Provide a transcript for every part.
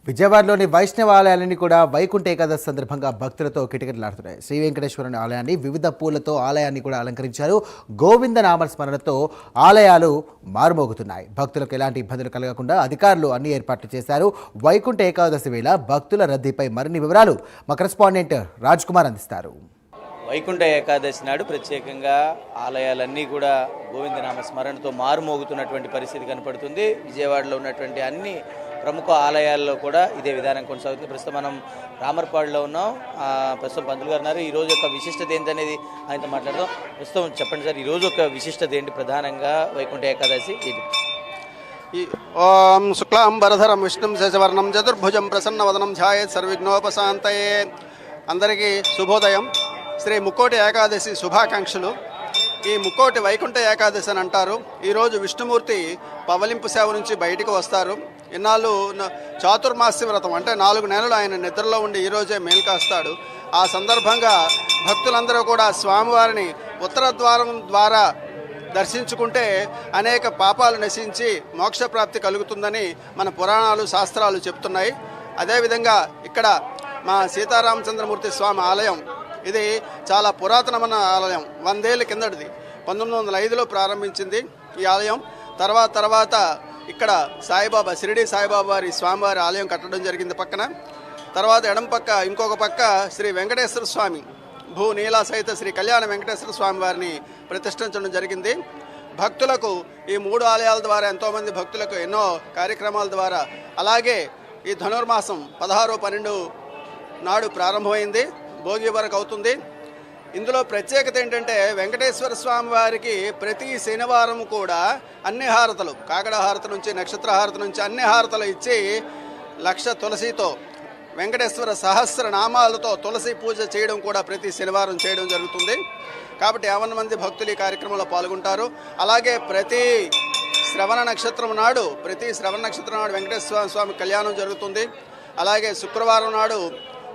విజయవాడలోని వైష్ణవ ఆలయాలన్నీ కూడా వైకుంఠ ఏకాదశి సందర్భంగా భక్తులతో కిటకిటలాడుతున్నాయి. శ్రీ వెంకటేశ్వరుని ఆలయాన్ని వివిధ పూలతో ఆలయాన్ని కూడా అలంకరించారు. గోవింద నామ స్మరణతో ఆలయాలు మారుమోగుతున్నాయి. భక్తులకు ఎలాంటి ఇబ్బందులు కలగకుండా అధికారులు అన్ని ఏర్పాట్లు చేశారు. వైకుంఠ ఏకాదశి వేళ భక్తుల రద్దీపై మరిన్ని వివరాలు మా కరెస్పాండెంట్ రాజ్ కుమార్ అందిస్తారు. వైకుంఠ ఏకాదశి నాడు ప్రత్యేకంగా ఆలయాలన్నీ కూడా గోవిందనామ స్మరణతో మారుమోగుతున్నటువంటి పరిస్థితి కనపడుతుంది. విజయవాడలో ఉన్నటువంటి అన్ని ప్రముఖ ఆలయాల్లో కూడా ఇదే విధానం కొనసాగుతుంది. ప్రస్తుతం మనం రామర్పాడులో ఉన్నాం. ప్రస్తుతం పంతులు గారు ఉన్నారు. ఈరోజు యొక్క విశిష్టత ఏంటనేది ఆయనతో మాట్లాడదాం. ప్రస్తుతం చెప్పండి సార్, ఈరోజు ఒక విశిష్టత ఏంటి? ప్రధానంగా వైకుంఠ ఏకాదశి ఇది. ఓం శుక్లాంబరధరం విష్ణుం శశివర్ణం చతుర్భుజం ప్రసన్నవదనం ధ్యాయేత్ సర్వవిఘ్నోపశాంతయే. అందరికీ శుభోదయం. శ్రీ ముక్కోటి ఏకాదశి శుభాకాంక్షలు. ఈ ముక్కోటి వైకుంఠ ఏకాదశి అని అంటారు. ఈరోజు విష్ణుమూర్తి పవలింపు సేవ నుంచి బయటకు వస్తారు. ఇన్నాళ్ళు చాతుర్మాస్య వ్రతం అంటే 4 నెలలు ఆయన నిద్రలో ఉండి ఈరోజే మేల్కాస్తాడు. ఆ సందర్భంగా భక్తులందరూ కూడా స్వామివారిని ఉత్తర ద్వారం ద్వారా దర్శించుకుంటే అనేక పాపాలు నశించి మోక్షప్రాప్తి కలుగుతుందని మన పురాణాలు శాస్త్రాలు చెప్తున్నాయి. అదేవిధంగా ఇక్కడ మా సీతారామచంద్రమూర్తి స్వామి ఆలయం ఇది చాలా పురాతనమైన ఆలయం. 100 ఏళ్ళ కిందటిది. 1905లో ప్రారంభించింది ఈ ఆలయం. తర్వాత ఇక్కడ సాయిబాబా షిరిడి సాయిబాబా వారి స్వామివారి ఆలయం కట్టడం జరిగింది పక్కన. తర్వాత ఎడం పక్క ఇంకొక పక్క శ్రీ వెంకటేశ్వర స్వామి భూ నీలా సహిత శ్రీ కళ్యాణ వెంకటేశ్వర స్వామి వారిని ప్రతిష్ఠించడం జరిగింది. భక్తులకు ఈ 3 ఆలయాల ద్వారా ఎంతోమంది భక్తులకు ఎన్నో కార్యక్రమాల ద్వారా అలాగే ఈ ధనుర్మాసం 16-12 నాడు ప్రారంభమైంది. భోగి వరకు అవుతుంది. ఇందులో ప్రత్యేకత ఏంటంటే వెంకటేశ్వర స్వామి వారికి ప్రతి శనివారం కూడా అన్ని హారతలు, కాకడ హారతి నుంచి నక్షత్ర హారతి నుంచి అన్ని హారతలు ఇచ్చి 1,00,000 తులసితో వెంకటేశ్వర సహస్ర నామాలతో తులసి పూజ చేయడం కూడా ప్రతి శనివారం చేయడం జరుగుతుంది. కాబట్టి 50 మంది భక్తులు ఈ కార్యక్రమంలో పాల్గొంటారు. అలాగే ప్రతి శ్రవణ నక్షత్రం నాడు వెంకటేశ్వర స్వామి కళ్యాణం జరుగుతుంది. అలాగే శుక్రవారం నాడు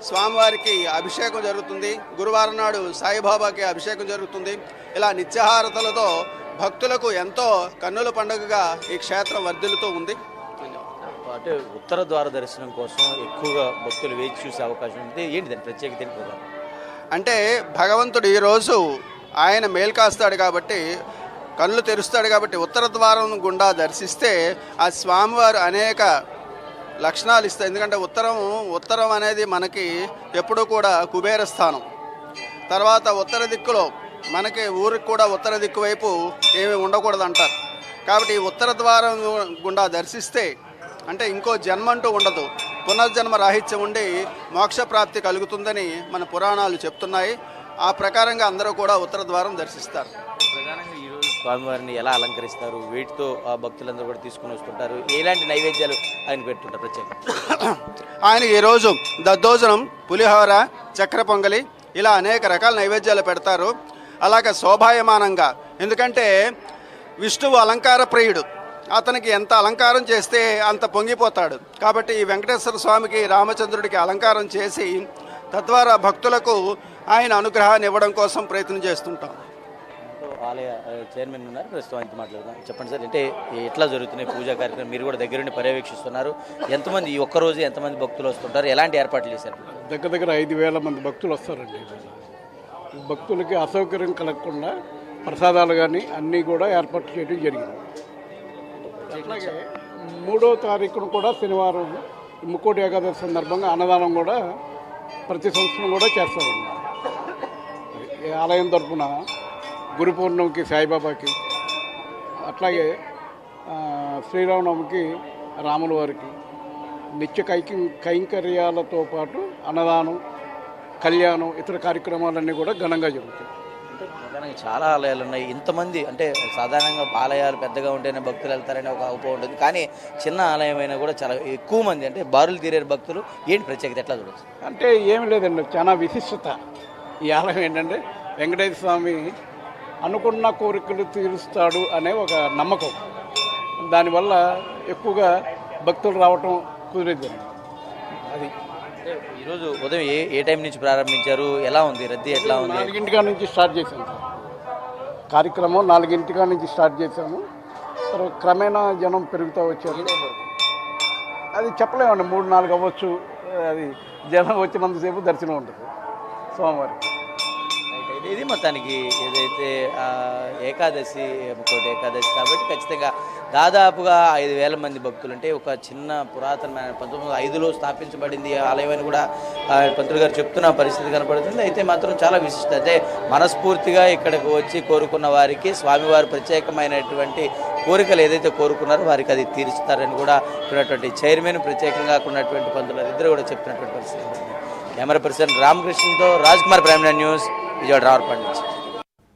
స్వామివారికి అభిషేకం జరుగుతుంది. గురువారం నాడు సాయిబాబాకి అభిషేకం జరుగుతుంది. ఇలా నిత్యహారతలతో భక్తులకు ఎంతో కన్నుల పండుగగా ఈ క్షేత్రం వర్ధిల్లుతూ ఉంది. అంటే ఉత్తర ద్వార దర్శనం కోసం ఎక్కువగా భక్తులు వేచి చూసే అవకాశం ఉంది. ఏంటి దాని ప్రత్యేకత ఏంటి? అంటే భగవంతుడు ఈరోజు ఆయన మేల్కాస్తాడు కాబట్టి, కళ్ళు తెరుస్తాడు కాబట్టి ఉత్తర ద్వారం గుండా దర్శిస్తే ఆ స్వామివారు అనేక లక్షణాలు ఇస్తాయి. ఎందుకంటే ఉత్తరం అనేది మనకి ఎప్పుడూ కూడా కుబేర స్థానం. తర్వాత ఉత్తర దిక్కులో మనకి ఊరికి కూడా ఉత్తర దిక్కు వైపు ఏమీ ఉండకూడదు అంటారు. కాబట్టి ఉత్తర ద్వారం గుండా దర్శిస్తే అంటే ఇంకో జన్మ అంటూ ఉండదు, పునర్జన్మ రాహిత్యం ఉండి మోక్షప్రాప్తి కలుగుతుందని మన పురాణాలు చెప్తున్నాయి. ఆ ప్రకారంగా అందరూ కూడా ఉత్తర ద్వారం దర్శిస్తారు. ప్రధానంగా ఈరోజు స్వామివారిని ఎలా అలంకరిస్తారు? వీటితో ఆ భక్తులందరూ కూడా తీసుకుని వస్తుంటారు. ఎలాంటి నైవేద్యాలు ఆయన పెడుతుంటారు ప్రత్యేకంగా? ఆయన ఈరోజు దద్దోజనం, పులిహోర, చక్కెర పొంగలి ఇలా అనేక రకాల నైవేద్యాలు పెడతారు. అలాగే శోభాయమానంగా, ఎందుకంటే విష్ణువు అలంకార ప్రియుడు. అతనికి ఎంత అలంకారం చేస్తే అంత పొంగిపోతాడు. కాబట్టి ఈ వెంకటేశ్వర స్వామికి రామచంద్రుడికి అలంకారం చేసి తద్వారా భక్తులకు ఆయన అనుగ్రహాన్ని ఇవ్వడం కోసం ప్రయత్నం చేస్తుంటాం. ఆలయ చైర్మన్ ఉన్నారు, ప్రస్తుతం ఆయనతో మాట్లాడదాం. చెప్పండి సార్, అంటే ఎట్లా జరుగుతున్నాయి పూజా కార్యక్రమం? మీరు కూడా దగ్గరుండి పర్యవేక్షిస్తున్నారు. ఎంతమంది ఈ ఒక్కరోజు ఎంతమంది భక్తులు వస్తుంటారు? ఎలాంటి ఏర్పాట్లు చేశారు? దగ్గర 5,000 మంది భక్తులు వస్తారండి. భక్తులకి అసౌకర్యం కలగకుండా ప్రసాదాలు కానీ అన్నీ కూడా ఏర్పాటు చేయడం జరిగింది. అట్లాగే 3వ తారీఖున కూడా శనివారం ముక్కోటి ఏకాదశి సందర్భంగా అన్నదానం కూడా ప్రతి సంవత్సరం కూడా చేస్తామండి. ఆలయం తరఫున గురు పౌర్ణమికి సాయిబాబాకి, అట్లాగే శ్రీరామనవమికి రాముల వారికి నిత్య కైంకర్యాలతో పాటు అన్నదానం, కళ్యాణం, ఇతర కార్యక్రమాలన్నీ కూడా ఘనంగా జరుగుతాయి. అంటే ప్రధానంగా చాలా ఆలయాలు ఉన్నాయి. ఇంతమంది అంటే సాధారణంగా ఆలయాలు పెద్దగా ఉంటేనే భక్తులు వెళ్తారనే ఒక ఉప ఉంటుంది. కానీ చిన్న ఆలయం అయినా కూడా చాలా ఎక్కువ మంది అంటే బారులు తీరే భక్తులు. ఏంటి ప్రత్యేకత? ఎట్లా చూడవచ్చు? అంటే ఏమి లేదండి, చాలా విశిష్టత. ఈ ఆలయం ఏంటంటే వెంకటేశ్వర స్వామి అనుకున్న కోరికలు తీరుస్తాడు అనే ఒక నమ్మకం. దానివల్ల ఎక్కువగా భక్తులు రావటం కుదిరేది. అది ఈరోజు ఉదయం ఏ టైం నుంచి ప్రారంభించారు? ఎలా ఉంది రద్దీ? ఎట్లా ఉంది? 4 నుంచి స్టార్ట్ చేశాము కార్యక్రమం. 4 నుంచి స్టార్ట్ చేశాము. తర్వాత క్రమేణా జనం పెరుగుతూ వచ్చారు. అది చెప్పలేమండి, 3-4 అవ్వచ్చు. అది జనం వచ్చినంతసేపు దర్శనం ఉంటుంది సోమవారం. అయితే ఇది మొత్తానికి ఏదైతే ఏకాదశి ముక్కోటి ఏకాదశి కాబట్టి ఖచ్చితంగా దాదాపుగా 5,000 మంది భక్తులు, అంటే ఒక చిన్న పురాతనమైన 1905లో స్థాపించబడింది ఈ ఆలయం అని కూడా పంతులు గారు చెప్తున్న పరిస్థితి కనపడుతుంది. అయితే మాత్రం చాలా విశిష్టత, అంటే మనస్ఫూర్తిగా ఇక్కడికి వచ్చి కోరుకున్న వారికి స్వామివారు ప్రత్యేకమైనటువంటి కోరికలు ఏదైతే కోరుకున్నారో వారికి అది తీరుస్తారని కూడా ఉన్నటువంటి చైర్మన్, ప్రత్యేకంగా ఉన్నటువంటి పంతులు ఇద్దరు కూడా చెప్తున్నటువంటి పరిస్థితి. కెమెరా పర్సన్ రామకృష్ణతో రాజ్ కుమార్, ప్రైమ్ న్యూస్, విజయవాడ రావర్పల్లి నుంచి.